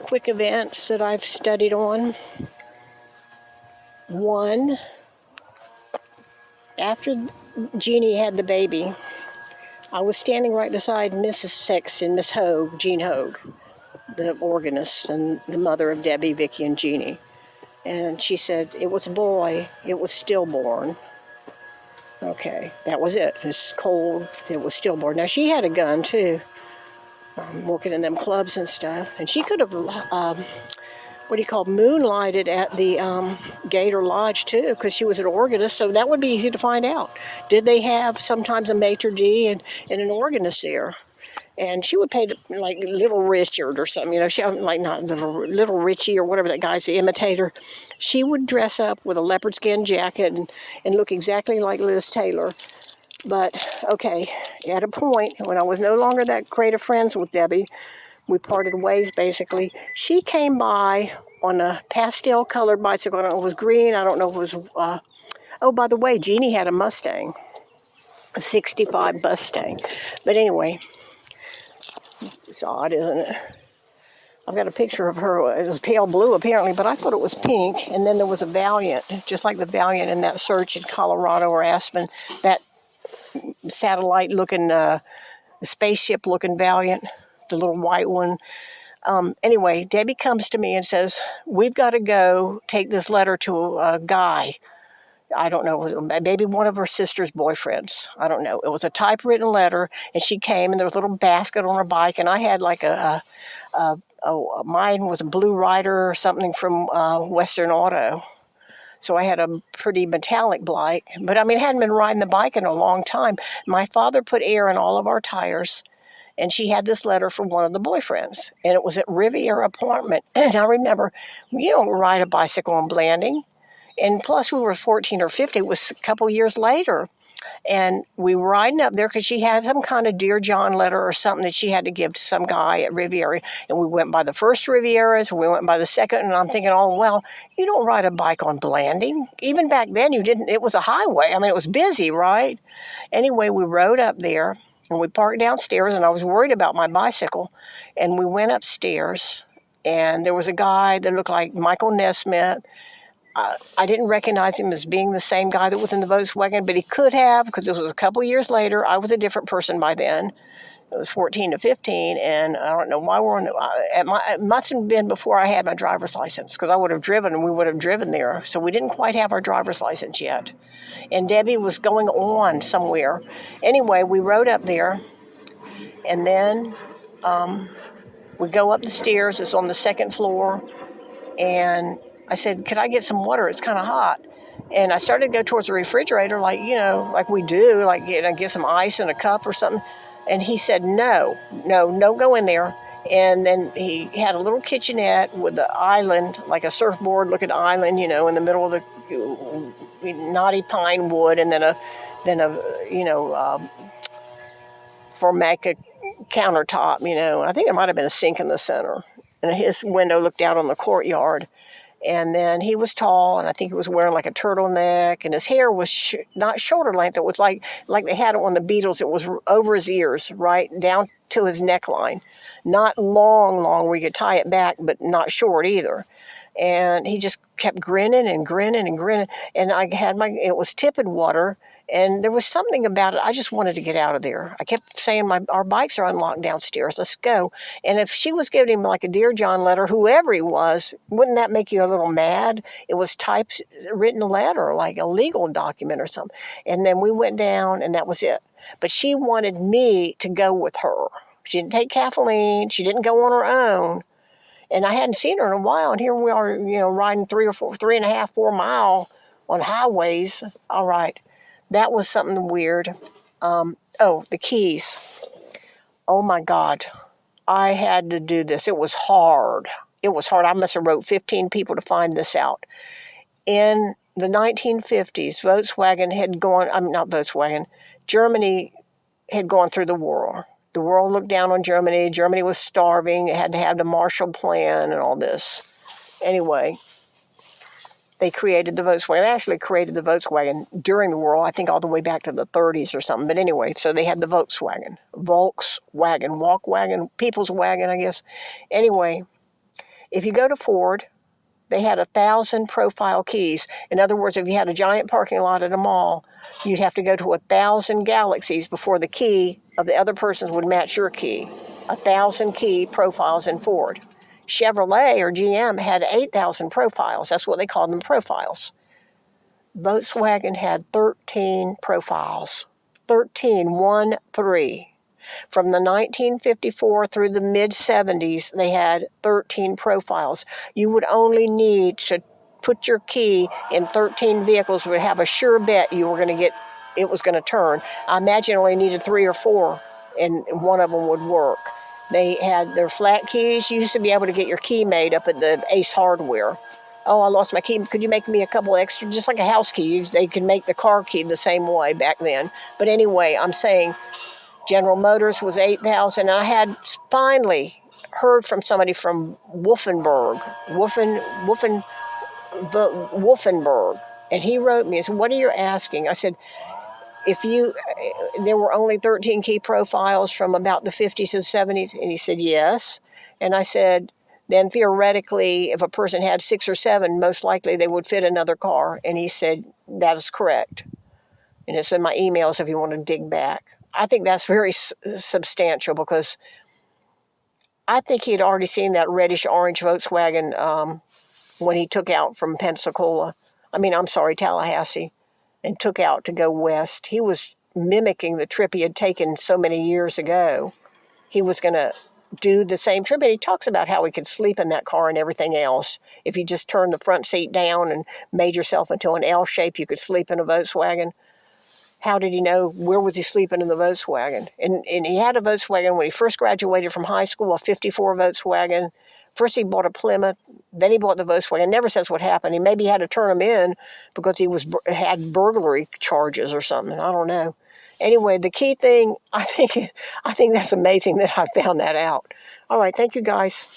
quick events that I've studied on. One, after Jeannie had the baby, I was standing right beside Mrs. Sexton, Miss Hogue, Jean Hogue, the organist and the mother of Debbie, Vicky, and Jeannie. And she said, it was a boy, it was stillborn. Okay, that was it. It's cold, it was stillborn. Now, she had a gun, too, working in them clubs and stuff. And she could have, moonlighted at the Gator Lodge, too, because she was an organist, so that would be easy to find out. Did they have sometimes a maitre d' and an organist there? And she would pay like Little Richard or something, she like not Little Richie or whatever that guy's, the imitator. She would dress up with a leopard skin jacket and look exactly like Liz Taylor. But okay, at a point when I was no longer that great of friends with Debbie, we parted ways basically. She came by on a pastel colored bicycle. I don't know if it was green. I don't know if it was. Oh, by the way, Jeannie had a Mustang, a '65 Mustang. But anyway. It's odd, isn't it? I've got a picture of her. It was pale blue, apparently, but I thought it was pink. And then there was a Valiant, just like the Valiant in that search in Colorado or Aspen, that satellite-looking, spaceship-looking Valiant, the little white one. Anyway, Debbie comes to me and says, we've got to go take this letter to a guy. I don't know, maybe one of her sister's boyfriends. I don't know. It was a typewritten letter, and she came, and there was a little basket on her bike, and I had like mine was a Blue Rider or something from Western Auto. So I had a pretty metallic bike, but I mean, I hadn't been riding the bike in a long time. My father put air in all of our tires, and she had this letter from one of the boyfriends, and it was at Riviera Apartment. And I remember, you don't ride a bicycle on Blanding. And plus, we were 14 or 15. It was a couple years later. And we were riding up there because she had some kind of Dear John letter or something that she had to give to some guy at Riviera. And we went by the first Rivieras, we went by the second, and I'm thinking, oh, well, you don't ride a bike on Blanding. Even back then, you didn't. It was a highway. I mean, it was busy, right? Anyway, we rode up there, and we parked downstairs, and I was worried about my bicycle. And we went upstairs, and there was a guy that looked like Michael Nesmith. I didn't recognize him as being the same guy that was in the Volkswagen, but he could have, because it was a couple years later. I was a different person by then. It was 14 to 15, and I don't know why we're on. It must have been before I had my driver's license, because I would have driven, and we would have driven there. So we didn't quite have our driver's license yet. And Debbie was going on somewhere. Anyway, we rode up there, and then we go up the stairs. It's on the second floor, and I said, could I get some water? It's kind of hot. And I started to go towards the refrigerator like we do, like get some ice in a cup or something. And he said, no, go in there. And then he had a little kitchenette with the island, like a surfboard looking island, in the middle of the knotty pine wood, and then a Formica countertop, I think there might have been a sink in the center. And his window looked out on the courtyard. And then he was tall, and I think he was wearing like a turtleneck, and his hair was not shoulder length. It was like they had it on the Beatles. It was over his ears, right down to his neckline. Not long where you could tie it back, but not short either. And he just kept grinning and grinning and grinning. And I had it was tepid water, and there was something about it. I just wanted to get out of there. I kept saying, our bikes are unlocked downstairs. Let's go. And if she was giving him like a Dear John letter, whoever he was, wouldn't that make you a little mad? It was written letter, like a legal document or something. And then we went down, and that was it. But she wanted me to go with her. She didn't take Kathleen. She didn't go on her own. And I hadn't seen her in a while, and here we are, riding 3.5, 4 mile on highways. All right, that was something weird. The keys. Oh my God, I had to do this. It was hard. I must have wrote 15 people to find this out. In the 1950s, Germany had gone through the war. The world looked down on Germany. Germany was starving. It had to have the Marshall Plan and all this. Anyway, they created the Volkswagen. They actually created the Volkswagen during the war, I think all the way back to the 30s or something. But anyway, so they had the Volkswagen, walkwagon, people's wagon, I guess. Anyway, If you go to Ford, they had 1,000 profile keys. In other words, if you had a giant parking lot at a mall, you'd have to go to 1,000 galaxies before the key of the other person's would match your key. 1,000 key profiles in Ford. Chevrolet or GM had 8,000 profiles. That's what they called them, profiles. Volkswagen had 13 profiles. 13, 1, 3. From the 1954 through the mid-70s, they had 13 profiles. You would only need to put your key in 13 vehicles would have a sure bet you were going to get, it was going to turn. I imagine only needed 3 or 4, and one of them would work. They had their flat keys. You used to be able to get your key made up at the Ace Hardware. Oh, I lost my key. Could you make me a couple extra, just like a house key? They could make the car key the same way back then. But anyway, I'm saying General Motors was 8,000. I had finally heard from somebody from Wolfenberg, and he wrote me and said, "What are you asking?" I said, there were only 13 key profiles from about the 50s and 70s, and he said, yes. And I said, then theoretically, if a person had 6 or 7, most likely they would fit another car. And he said, that is correct. And it's in my emails if you want to dig back. I think that's very substantial because I think he had already seen that reddish-orange Volkswagen when he took out from Tallahassee, and took out to go west. He was mimicking the trip he had taken so many years ago. He was going to do the same trip, and he talks about how he could sleep in that car and everything else. If you just turned the front seat down and made yourself into an L shape, you could sleep in a Volkswagen. How did he know? Where was he sleeping in the Volkswagen? And he had a Volkswagen when he first graduated from high school, a 54 Volkswagen. First he bought a Plymouth, then he bought the Volkswagen. Never says what happened. He maybe had to turn him in because he had burglary charges or something. I don't know. Anyway, the key thing, I think that's amazing that I found that out. All right, thank you guys.